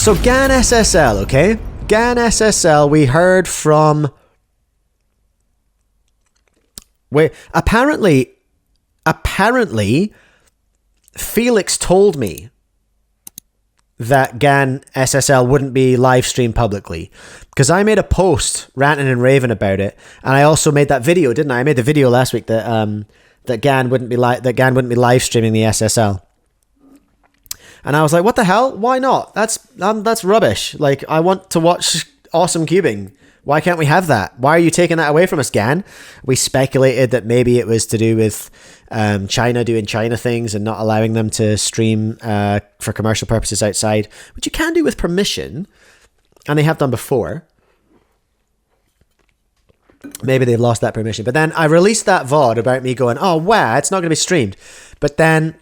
So Gan SSL, okay? Gan SSL, we heard from... Apparently, Felix told me that Gan SSL wouldn't be live streamed publicly, because I made a post ranting and raving about it, and I also made that video, didn't I? I made the video last week that Gan wouldn't be live streaming the SSL. And I was like, what the hell? Why not? That's rubbish. Like, I want to watch awesome cubing. Why can't we have that? Why are you taking that away from us, Gan? We speculated that maybe it was to do with China doing China things and not allowing them to stream for commercial purposes outside, which you can do with permission, and they have done before. Maybe they've lost that permission. But then I released that VOD about me going, oh, wow, it's not going to be streamed. But then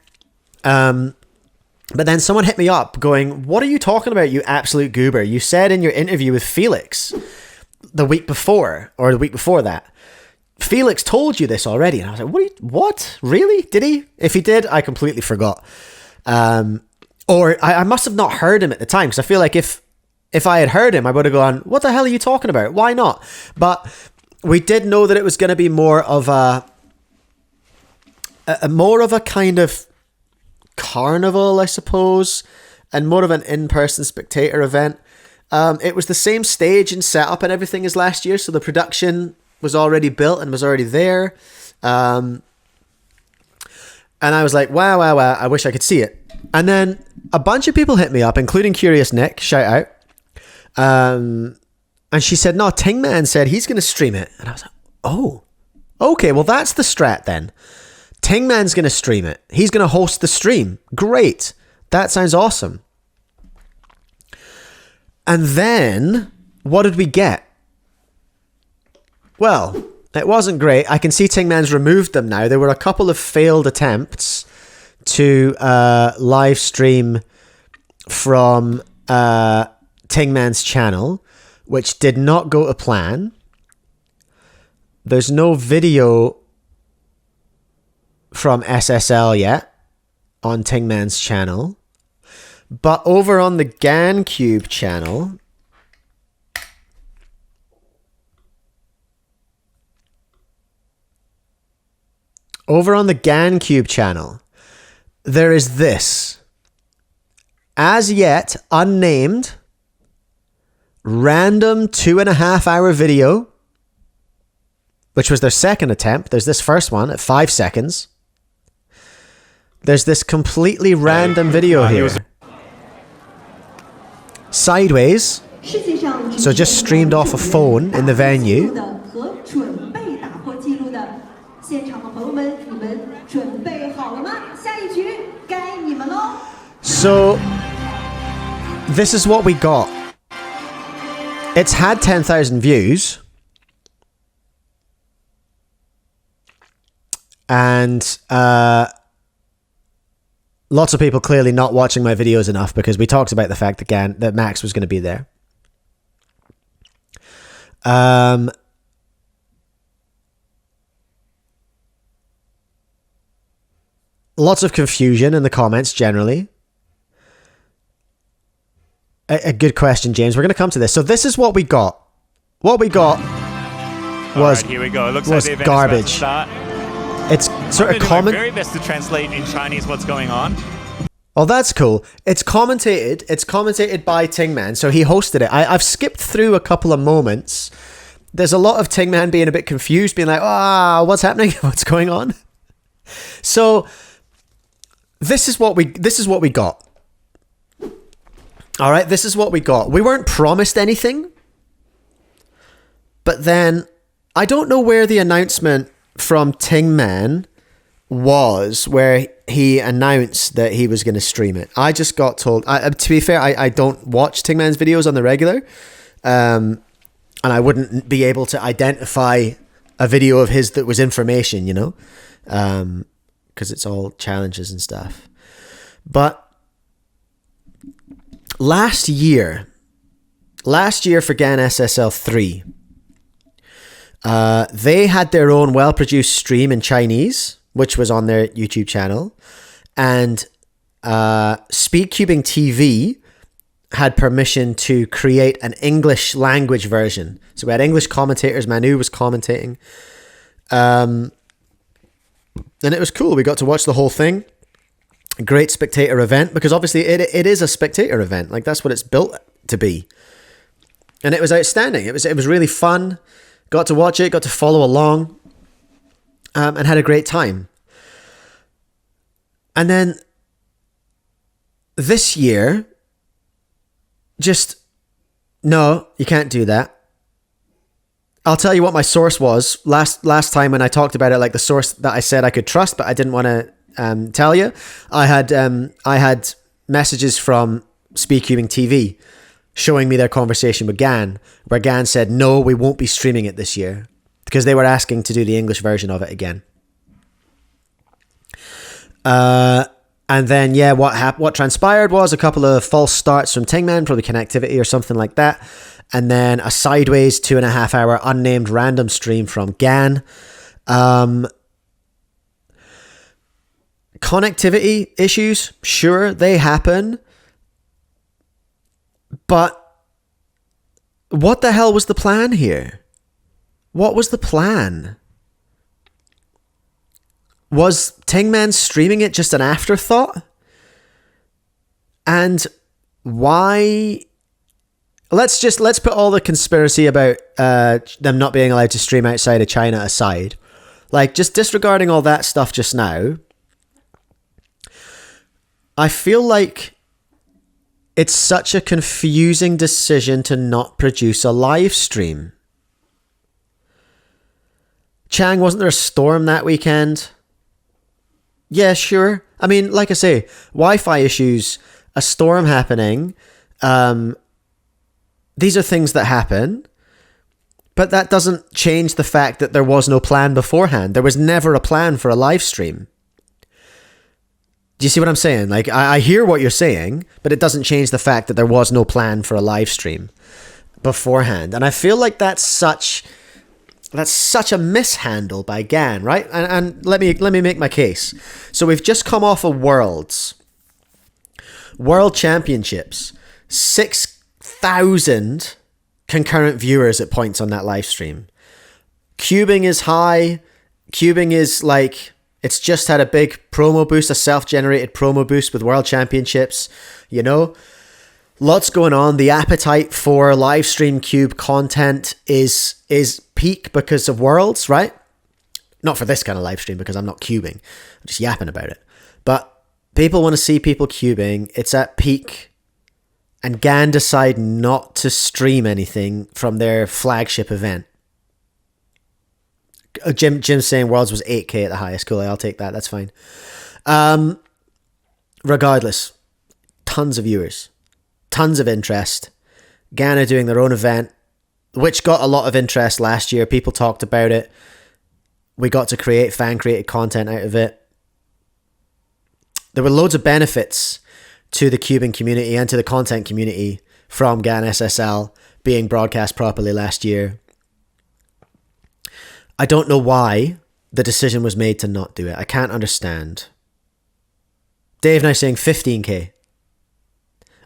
someone hit me up going, what are you talking about, you absolute goober? You said in your interview with Felix the week before, or the week before that, Felix told you this already. And I was like, what? Really? Did he? If he did, I completely forgot. Or I must have not heard him at the time, because I feel like if I had heard him, I would have gone, what the hell are you talking about? Why not? But we did know that it was going to be more of a kind of carnival, I suppose, and more of an in-person spectator event. It was the same stage and setup and everything as last year, so the production was already built and was already there. And I was like, wow, I wish I could see it. And then a bunch of people hit me up, including Curious Nick, shout out. And she said, no, Tingman said he's going to stream it. And I was like, oh, okay, well, that's the strat then. Tingman's going to stream it. He's going to host the stream. Great. That sounds awesome. And then, what did we get? Well, it wasn't great. I can see Tingman's removed them now. There were a couple of failed attempts to live stream from Tingman's channel, which did not go to plan. There's no video from SSL yet on Tingman's channel. But over on the Gancube channel, there is this, as yet unnamed, random 2.5 hour video, which was their second attempt. There's this first one at 5 seconds. There's this completely random video here. Sideways, so just streamed off a phone in the venue. So this is what we got. It's had 10,000 views, and lots of people clearly not watching my videos enough, because we talked about the fact that Max was going to be there. Lots of confusion in the comments generally. A good question, James. We're going to come to this. So this is what we got. What we got was, here we go. It looks was like the garbage. It's sort of common. Very best to translate in Chinese what's going on. Oh, that's cool. It's commentated. It's commentated by Tingman, so he hosted it. I've skipped through a couple of moments. There's a lot of Tingman being a bit confused, being like, what's happening? What's going on? So this is what we got. All right, this is what we got. We weren't promised anything, but then I don't know where the announcement from Tingman was, where he announced that he was going to stream it. I just got told. To be fair, I don't watch Tingman's videos on the regular, and I wouldn't be able to identify a video of his that was information, you know, because it's all challenges and stuff. But last year for Gan SSL 3, they had their own well-produced stream in Chinese, which was on their YouTube channel, and speedcubing TV had permission to create an English language version. So we had English commentators. Manu was commentating. And it was cool. We got to watch the whole thing. A great spectator event, because obviously it is a spectator event. Like, that's what it's built to be. And it was outstanding. It was really fun. Got to watch it, got to follow along, and had a great time. And then this year, no, you can't do that. I'll tell you what my source was. Last time when I talked about it, like the source that I said I could trust, but I didn't want to tell you. I had messages from Speedcubing TV showing me their conversation with Gan, where Gan said, no, we won't be streaming it this year, because they were asking to do the English version of it again. And then, yeah, what transpired was a couple of false starts from Tingman, probably connectivity or something like that. And then a sideways 2.5 hour unnamed random stream from Gan. Connectivity issues, sure, they happen. But what the hell was the plan here? What was the plan? Was Tingman streaming it just an afterthought? And why? Let's put all the conspiracy about them not being allowed to stream outside of China aside. Like, just disregarding all that stuff just now, I feel like it's such a confusing decision to not produce a live stream. Chang, wasn't there a storm that weekend? Yeah, sure. I mean, like I say, Wi-Fi issues, a storm happening, these are things that happen, but that doesn't change the fact that there was no plan beforehand. There was never a plan for a live stream. Do you see what I'm saying? Like, I hear what you're saying, but it doesn't change the fact that there was no plan for a live stream beforehand. And I feel like that's such a mishandle by Gan, right? And let me make my case. So we've just come off of World Championships, 6,000 concurrent viewers at points on that live stream. Cubing is high. Cubing is like, it's just had a big promo boost, a self-generated promo boost with World Championships, you know? Lots going on. The appetite for live stream cube content is peak because of Worlds, right? Not for this kind of live stream, because I'm not cubing. I'm just yapping about it. But people want to see people cubing. It's at peak. And Gan decide not to stream anything from their flagship event. Jim's saying Worlds was 8K at the highest. Cool, I'll take that. That's fine. Regardless, tons of viewers. Tons of interest. Gan are doing their own event, which got a lot of interest last year. People talked about it. We got to create fan-created content out of it. There were loads of benefits to the cubing community and to the content community from Gan SSL being broadcast properly last year. I don't know why the decision was made to not do it. I can't understand. Dave now saying 15K.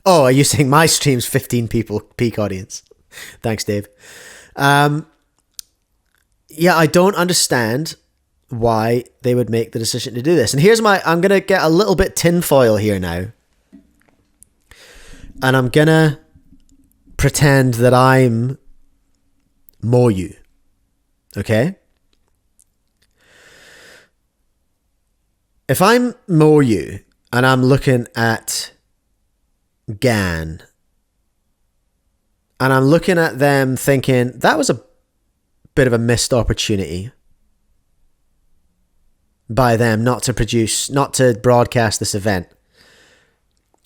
Oh, are you saying my stream's 15 people peak audience? Thanks, Dave. Yeah, I don't understand why they would make the decision to do this. And here's I'm going to get a little bit tinfoil here now. And I'm going to pretend that I'm Moyu. Okay? If I'm Moyu and I'm looking at Gan, and I'm looking at them thinking, that was a bit of a missed opportunity by them not to broadcast this event.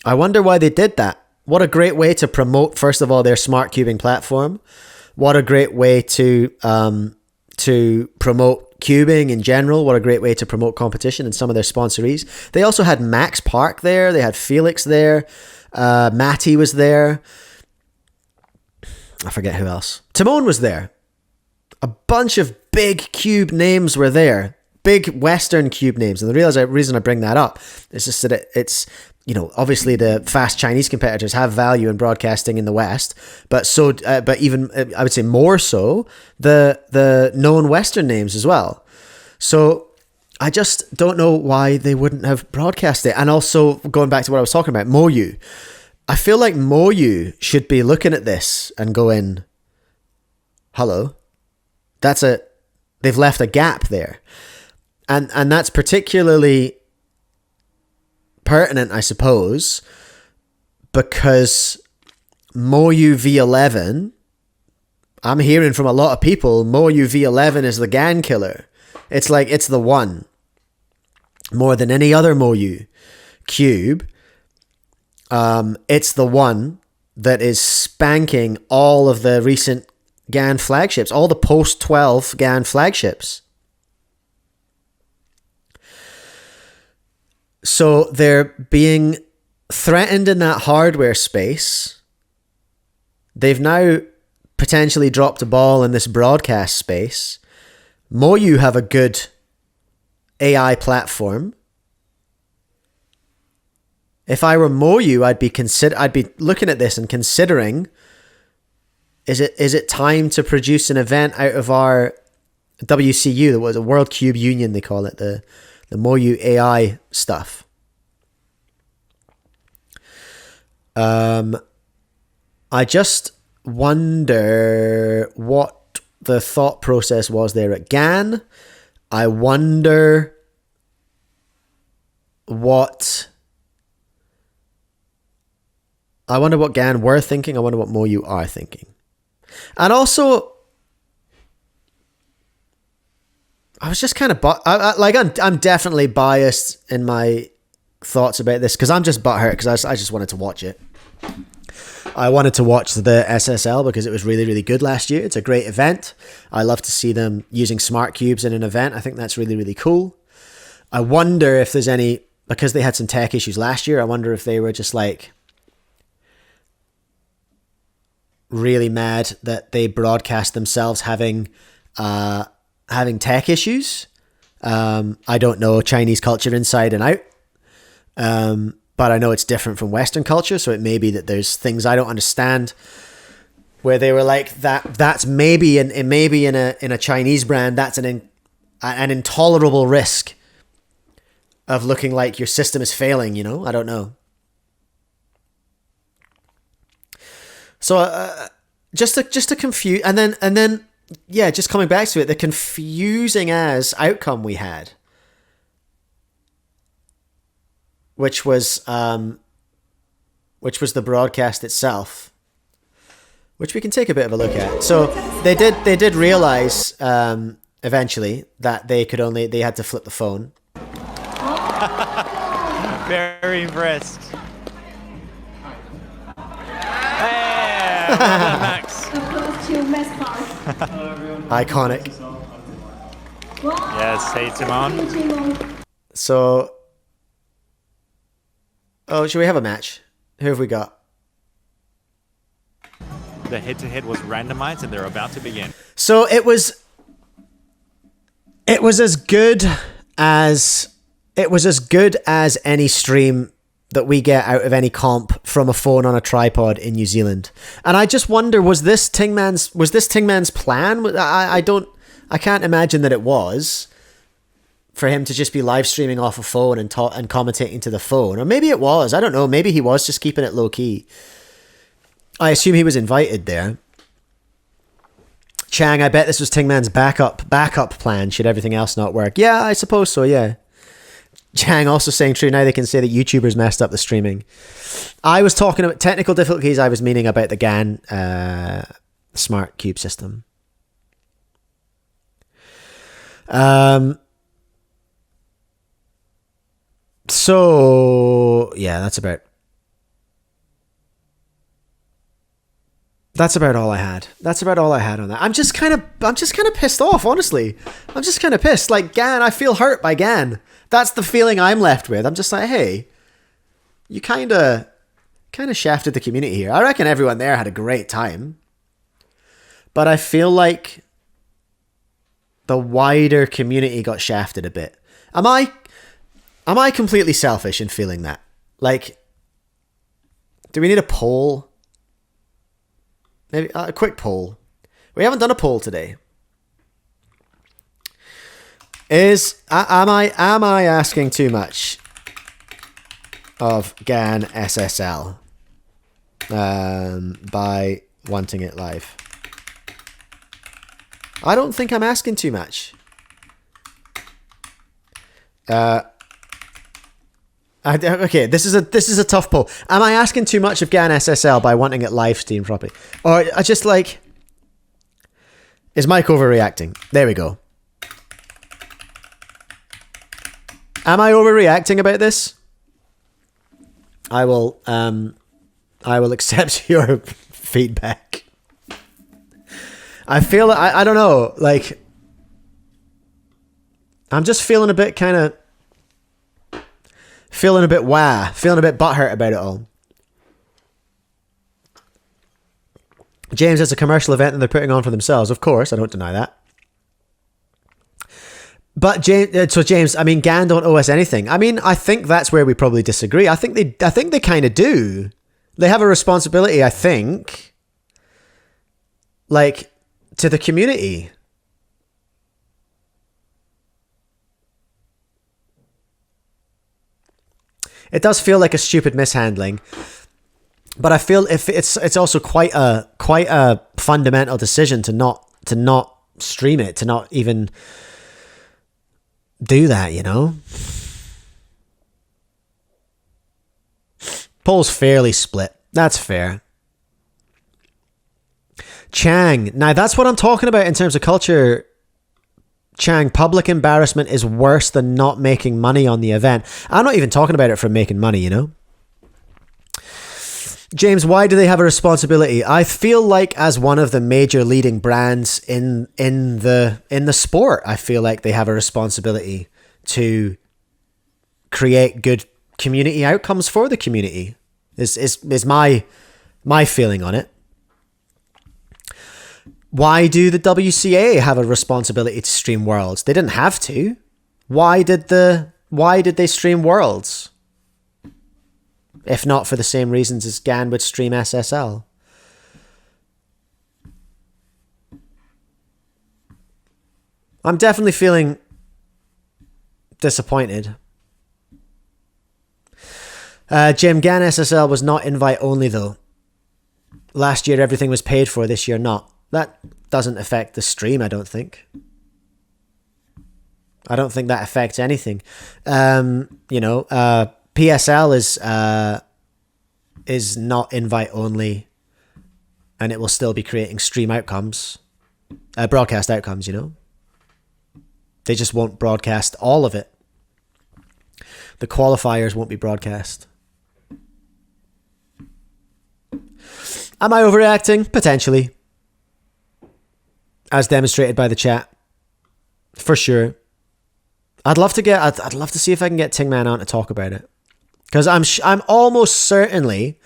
I wonder why they did that. What a great way to promote, first of all, their smart cubing platform. What a great way to promote cubing in general. What a great way to promote competition and some of their sponsorees. They also had Max Park there. They had Felix there. Matty was there. I forget who else. Timon was there. A bunch of big cube names were there. big Western cube names. And the reason I bring that up is just that it's, you know, obviously the fast Chinese competitors have value in broadcasting in the West, but even I would say more so the known Western names as well. So I just don't know why they wouldn't have broadcast it. And also going back to what I was talking about, Moyu. I feel like Moyu should be looking at this and going, hello, they've left a gap there. And that's particularly pertinent, I suppose, because Moyu V11, I'm hearing from a lot of people, Moyu V11 is the Gan killer. It's like, it's the one. More than any other Moyu cube. It's the one that is spanking all of the recent Gan flagships, all the post-12 Gan flagships. So they're being threatened in that hardware space. They've now potentially dropped a ball in this broadcast space. Moyu have a good AI platform. If I were Moyu, I'd be looking at this and considering, is it time to produce an event out of our WCU, that was a World Cube Union, they call it, the Moyu AI stuff. I just wonder what the thought process was there at Gan. I wonder what Gan were thinking. I wonder what Moyu are thinking. And also, I was just kind of I'm definitely biased in my thoughts about this because I'm just butthurt because I just wanted to watch it. I wanted to watch the SSL because it was really, really good last year. It's a great event. I love to see them using smart cubes in an event. I think that's really, really cool. I wonder if there's any, because they had some tech issues last year, I wonder if they were just like really mad that they broadcast themselves having tech issues. I don't know Chinese culture inside and out. But I know it's different from Western culture, so it may be that there's things I don't understand where they were like that's maybe in a Chinese brand, that's an intolerable risk of looking like your system is failing, you know? I don't know. So just to confuse, and then yeah, just coming back to it, the confusing as outcome we had, which was the broadcast itself, which we can take a bit of a look at. So they did realize eventually that they had to flip the phone. Very impressed. Hey, well done, Max. Iconic. Yes, hey Timon. So, should we have a match? Who have we got? The head-to-head was randomized, and they're about to begin. So it was as good as any stream that we get out of any comp from a phone on a tripod in New Zealand. And I just wonder, was this Tingman's plan? I can't imagine that it was, for him to just be live streaming off a phone and commentating to the phone. Or maybe it was, I don't know, maybe he was just keeping it low key. I assume he was invited there. Chang, I bet this was Tingman's backup plan should everything else not work. Yeah, I suppose so, yeah. Chang also saying true, now they can say that YouTubers messed up the streaming. I was talking about technical difficulties, I was meaning about the GAN smart cube system. So yeah, that's about all I had. That's about all I had on that. I'm just kind of pissed off, honestly. I'm just kind of pissed. Like, Gan, I feel hurt by Gan. That's the feeling I'm left with. I'm just like, hey, you kind of shafted the community here. I reckon everyone there had a great time. But I feel like the wider community got shafted a bit. Am I completely selfish in feeling that? Like, do we need a poll? Maybe a quick poll. We haven't done a poll today. Am I asking too much of Gan SSL by wanting it live? I don't think I'm asking too much. Okay, this is a tough poll. Am I asking too much of Gan SSL by wanting it live streamed properly? Or I just like... Is Mike overreacting? There we go. Am I overreacting about this? I will accept your feedback. I feel I don't know, like I'm just feeling a bit kind of feeling a bit butthurt about it all. James, it's a commercial event and they're putting on for themselves. Of course, I don't deny that. But James, I mean, Gan don't owe us anything. I mean, I think that's where we probably disagree. I think they kind of do. They have a responsibility, I think, like, to the community. It does feel like a stupid mishandling, but I feel if it's also quite a fundamental decision to not stream it, to not even do that, you know. Poll's fairly split. That's fair. Chang, now that's what I'm talking about in terms of culture. Chang, public embarrassment is worse than not making money on the event. I'm not even talking about it for making money, you know. James, why do they have a responsibility? I feel like as one of the major leading brands in the sport, I feel like they have a responsibility to create good community outcomes for the community. Is my feeling on it. Why do the WCA have a responsibility to stream Worlds? They didn't have to. Why did they stream Worlds? If not for the same reasons as Gan would stream SSL. I'm definitely feeling disappointed. Jim, Gan SSL was not invite only though. Last year everything was paid for, this year not. That doesn't affect the stream, I don't think. I don't think that affects anything. PSL is not invite only, and it will still be creating stream outcomes, broadcast outcomes, you know. They just won't broadcast all of it. The qualifiers won't be broadcast. Am I overreacting? Potentially. As demonstrated by the chat. For sure. I'd love to see if I can get Tingman on to talk about it. Because I'm almost certainly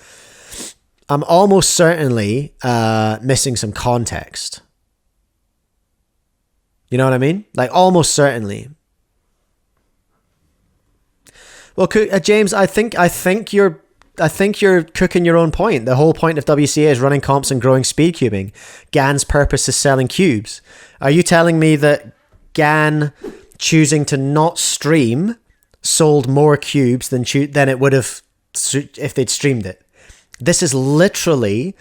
missing some context. You know what I mean? Like, almost certainly. Well, James, I think you're cooking your own point. The whole point of WCA is running comps and growing speed cubing. Gan's purpose is selling cubes. Are you telling me that Gan choosing to not stream sold more cubes than it would have if they'd streamed it? This is literally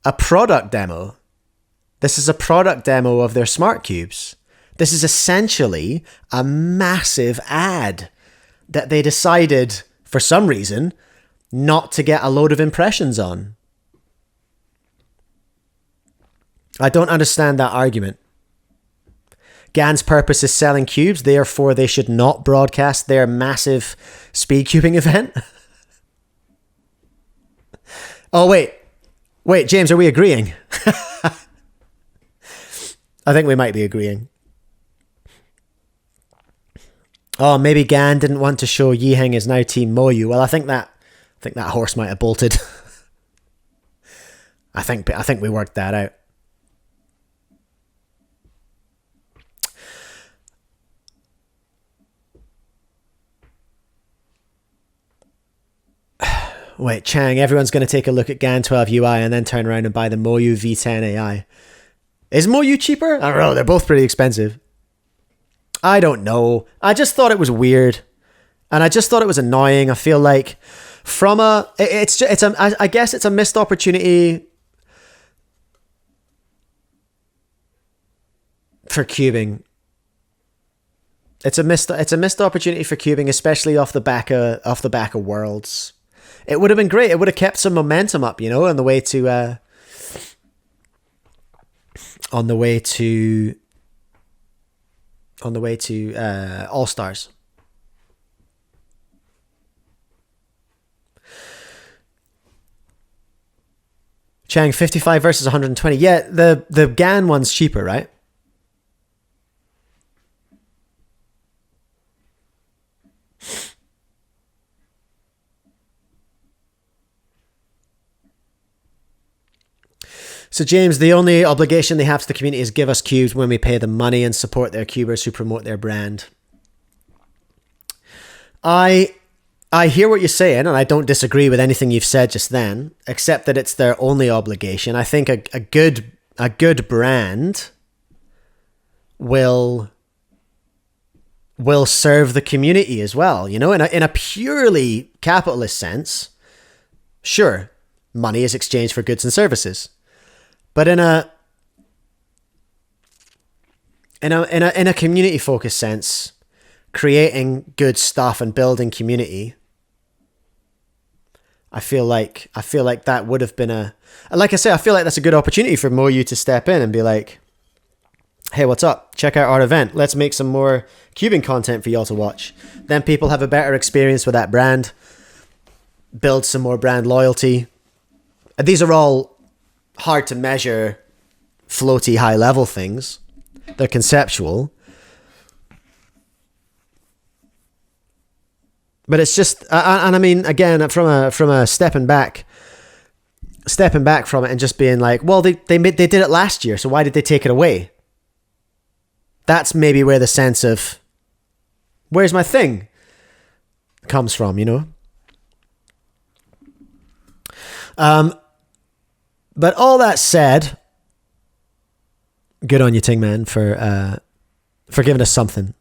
a product demo. This is a product demo of their smart cubes. This is essentially a massive ad that they decided, for some reason, not to get a load of impressions on. I don't understand that argument. Gan's purpose is selling cubes, therefore they should not broadcast their massive speed cubing event. Oh, wait, James, are we agreeing? I think we might be agreeing. Oh, maybe Gan didn't want to show Yiheng is now Team Moyu. Well, I think that horse might have bolted. I think we worked that out. Wait, Chang, everyone's going to take a look at Gan 12 UI and then turn around and buy the Moyu V10 AI. Is Moyu cheaper? I don't know. They're both pretty expensive. I don't know. I just thought it was weird. And I just thought it was annoying. I feel like I guess it's a missed opportunity for cubing. It's a missed opportunity for cubing, especially off the back of Worlds. It would have been great. It would have kept some momentum up, you know, on the way to All Stars. Chang, 55 versus 120. Yeah, the Gan one's cheaper, right? So James, the only obligation they have to the community is give us cubes when we pay them money and support their cubers who promote their brand. I hear what you're saying, and I don't disagree with anything you've said just then, except that it's their only obligation. I think a good brand will serve the community as well. You know, in a purely capitalist sense, sure, money is exchanged for goods and services. But in a community focused sense, creating good stuff and building community, I feel like that would have been like I say, I feel like that's a good opportunity for Moyu to step in and be like, hey, what's up? Check out our event. Let's make some more cubing content for y'all to watch. Then people have a better experience with that brand, build some more brand loyalty. And these are all hard to measure, floaty, high level things. They're conceptual. But it's just, and I mean, again, from a stepping back from it and just being like, well, they did it last year, so why did they take it away? That's maybe where the sense of, where's my thing, comes from, you know? But all that said, good on you, Ting Man, for giving us something.